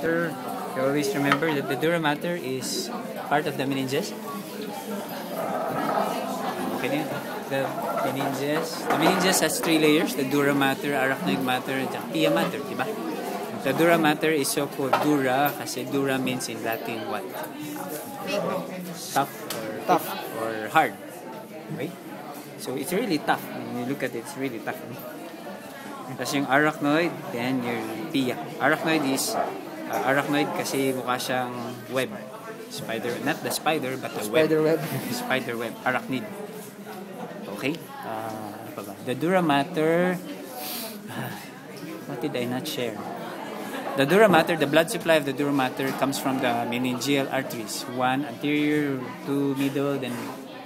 mater, you always remember that the dura mater is part of the meninges. Okay, the meninges has 3 layers: the dura mater, arachnoid mater, and pia mater, diba? The dura mater is so called dura kasi dura means in Latin what? Tough or hard, right? So it's really tough. When you look at it, it's really tough. Tapos yung arachnoid, then yung pia. Arachnoid is arachnoid kasi mukha siyang web. Spider, not the spider, but the spider web. Spider web, arachnid. Okay? Ano pa ba? The dura mater, what did I not share? The dura mater, the blood supply of the dura mater comes from the meningeal arteries. One anterior, 2 middle, then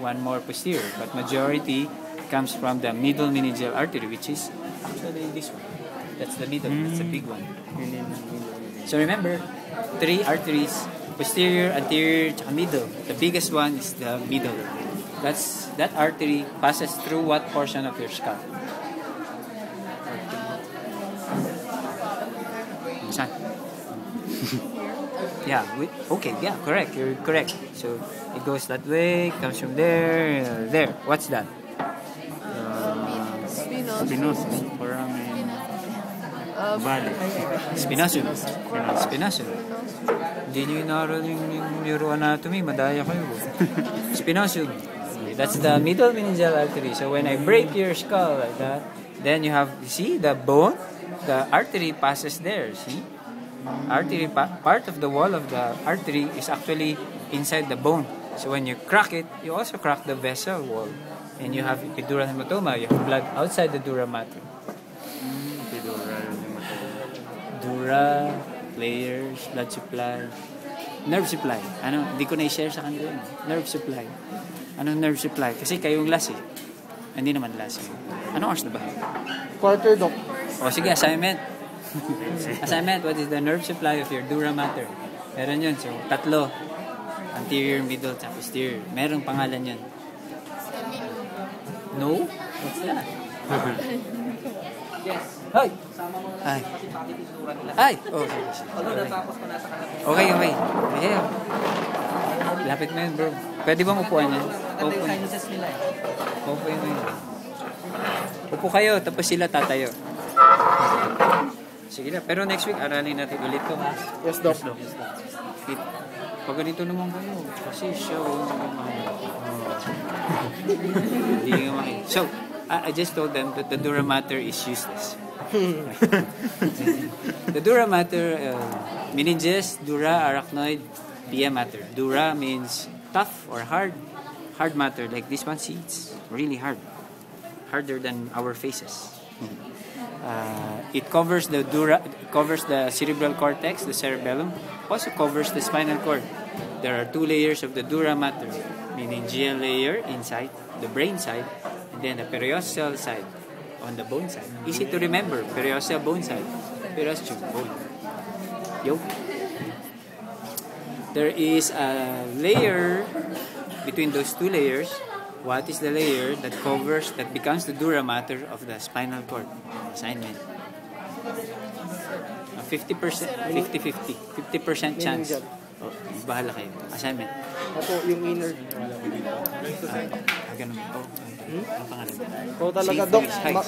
one more posterior. But majority comes from the middle meningeal artery, which is actually this one. That's the middle. That's the big one. So remember, 3 arteries: posterior, anterior, middle. The biggest one is the middle. That artery passes through what portion of your skull? Yeah, okay, yeah, correct. You're correct. So it goes that way, comes from there, there. What's that? Spinosum. Spinosum. Spinosum. Hindi nyo inaral yung neuroanatomy, madaya kayo. Spinosum. That's the middle meningeal artery. So when I break your skull like that, then you have, see, the bone, the artery passes there, see? Artery, part of the wall of the artery is actually inside the bone. So when you crack it, you also crack the vessel wall. And you have epidural hematoma, you have blood outside the dura mater. Dura, layers, blood supply, nerve supply. Ano, hindi ko na-share sa kanila yun. Nerve supply. Anong nerve supply? Kasi kayong last eh. Hindi naman last eh. Anong oras na ba? Quarter, Doc. O sige, assignment. Assignment, what is the nerve supply of your dura mater? Meron yun. So, 3. Anterior, middle, at posterior. Merong pangalan yun. No? What's that? Yes. Hi! Hi! Hi! Oh, okay. Okay. Yeah. Lapit mo yun, bro. Pwede bang upuan yan? Upo yun. Upo kayo, tapos sila tatayo. Sige na, pero next week aralin natin ulit to, ha? Yes, Doc. Pag ganito naman kayo, kasi siya hindi nga makita. So, I just told them that the dura mater is useless. The dura mater, meninges, dura, arachnoid, pia mater. Dura means tough or hard. Hard matter, like this one, see, it's really hard. Harder than our faces. It covers the cerebral cortex, the cerebellum, also covers the spinal cord. There are 2 layers of the dura mater: meningeal layer inside the brain side, and then the periosteal side on the bone side. Easy to remember: periosteal bone side, periosteal bone. Yo. There is a layer between those 2 layers. What is the layer that becomes the dura mater of the spinal cord? Assignment. 50%, 50-50. 50% chance. Oh, bahala kayo. Assignment. Ako, yung inner. Ganun. Oh, ang pangalan. Oo talaga, Doc.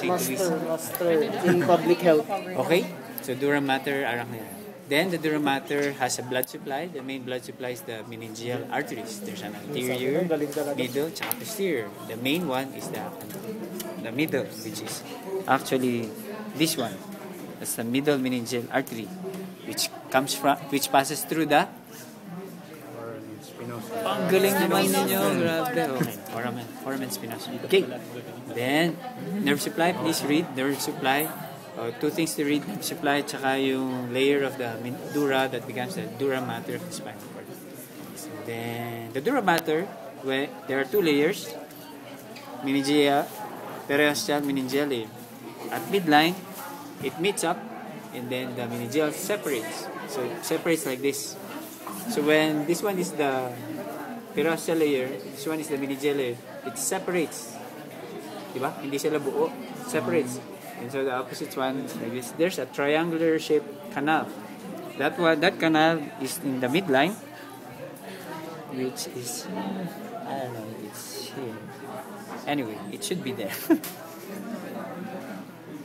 Master in public health. Okay? So, dura mater, arachnoid. Then the dura mater has a blood supply. The main blood supply is the meningeal arteries. There's an anterior, middle, tsaka posterior. The main one is the middle, which is actually this one. That's the middle meningeal artery, which passes through the. Ang galing naman ninyo, grabe. Okay, foramen spinosum. Okay. Then nerve supply. Please read nerve supply. 2 things to read: nerve supply, tsaka yung layer of the dura that becomes the dura mater of the spinal cord. So then, the dura mater, where there are 2 layers: meningeal, periosteal, meningeal layer. At midline, it meets up, and then the meningeal separates. So it separates like this. So when this one is the periosteal layer, this one is the meningeal layer, it separates. Diba? Hindi sila buo. Separates. And so the opposite one is like this. There's a triangular shaped canal That canal is in the midline, which is, I don't know, it's here. Anyway, it should be there.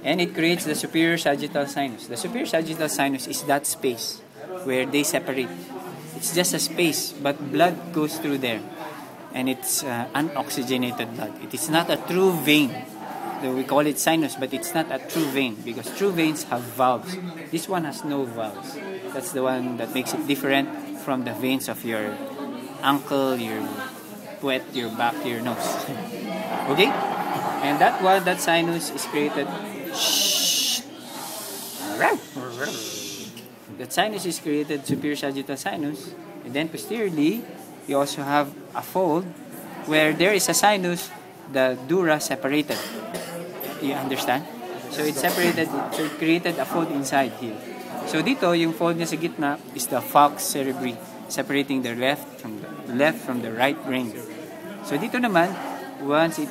And it creates the superior sagittal sinus. The superior sagittal sinus is that space where they separate. It's just a space, but blood goes through there. And it's unoxygenated blood. It is not a true vein. We call it sinus, but it's not a true vein because true veins have valves. This one has no valves. That's the one that makes it different from the veins of your ankle, your foot, your back, your nose. Okay? And that sinus is created. That sinus is created superior sagittal sinus, and then posteriorly, you also have a fold where there is a sinus, the dura separated. You understand? So it's separated, so it created a fold inside here. So dito, yung fold niya sa gitna is the falx cerebri, separating the left from the right brain. So dito naman, once it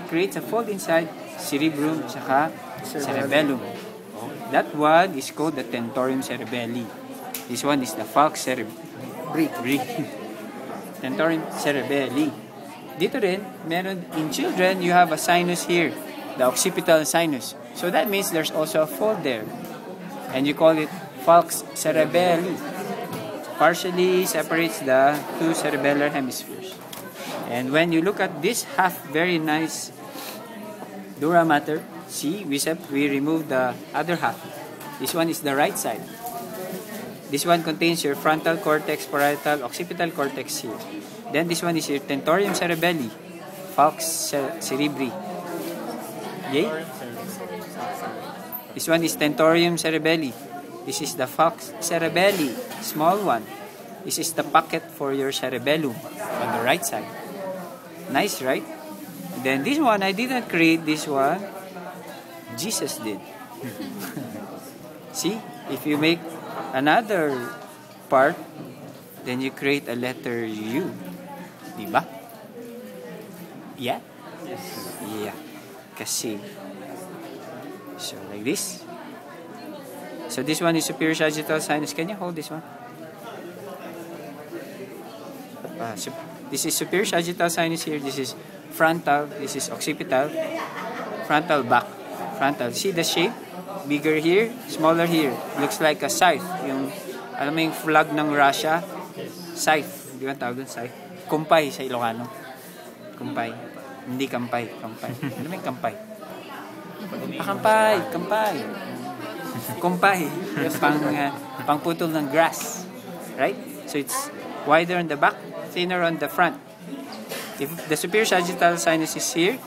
creates a fold inside, cerebrum tsaka cerebellum. That one is called the tentorium cerebelli. This one is the falx cerebri. Tentorium cerebelli. Dito rin, meron in children, you have a sinus here, the occipital sinus. So that means there's also a fold there. And you call it falx cerebelli. Partially separates the two cerebellar hemispheres. And when you look at this half very nice dura mater, see, we remove the other half. This one is the right side. This one contains your frontal cortex, parietal, occipital cortex here. Then this one is your tentorium cerebelli, falx cerebri. Yay? This one is tentorium cerebelli. This is the falx cerebelli, small one. This is the pocket for your cerebellum on the right side. Nice, right? Then this one, I didn't create this one. Jesus did. See, if you make another part, then you create a letter U. Diba? Yeah? Yes. Yeah. Kasi. So, like this. So, this one is superior sagittal sinus. Can you hold this one? This is superior sagittal sinus here. This is frontal. This is occipital. Frontal back. Frontal. See the shape? Bigger here, smaller here. Looks like a scythe. Yung, alam mo yung flag ng Russia? Scythe. Di ba tawag doon? Scythe. Kumpay sa Ilocano. Kumpay. Hindi kampay. Kampay. Ano may kampay? Kampay. Kampay. Kumpay. Pang putol ng grass. Right? So it's wider on the back, thinner on the front. If the superior sagittal sinus is here,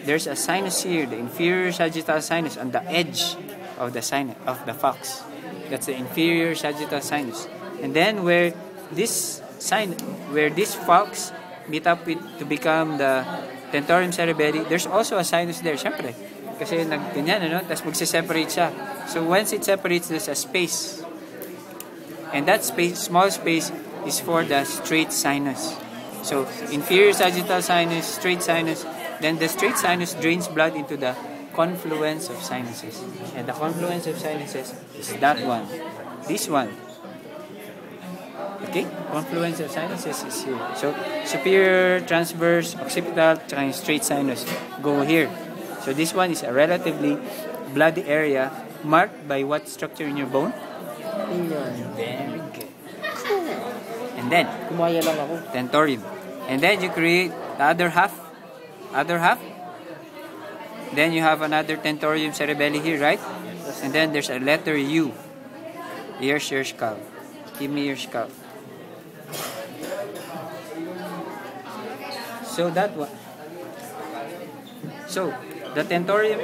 there's a sinus here, the inferior sagittal sinus on the edge of the sinus of the falx. That's the inferior sagittal sinus. And then where this falx meet up with to become the tentorium cerebelli, there's also a sinus there, syempre. Kasi ganyan, ano? Tapos magse-separate siya. So once it separates, there's a space. And that space, small space, is for the straight sinus. So inferior sagittal sinus, straight sinus, then the straight sinus drains blood into the confluence of sinuses. And the confluence of sinuses is that one. This one. Okay? Confluence of sinuses is here. So, superior, transverse, occipital, and straight sinus go here. So, this one is a relatively bloody area marked by what structure in your bone? Very good. And then, Kumaya lang ako. tentorium. And then you create the other half. Then you have another tentorium cerebelli here, right? And then there's a letter U. Here's your skull. Give me your skull. So that one. So the tentorium,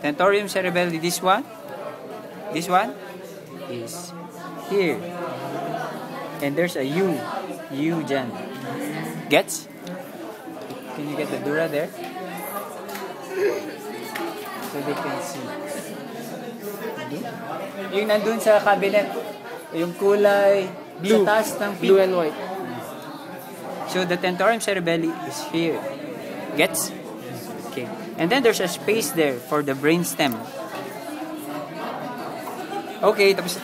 tentorium cerebelli, this one is here. And there's a U dyan. Gets? Can you get the dura there? So they can see. Yung nandun sa cabinet, yung kulay Blue. sa taas ng Blue and white. So the tentorium cerebelli is here. Gets? Okay. And then there's a space there for the brainstem. Okay, tapos na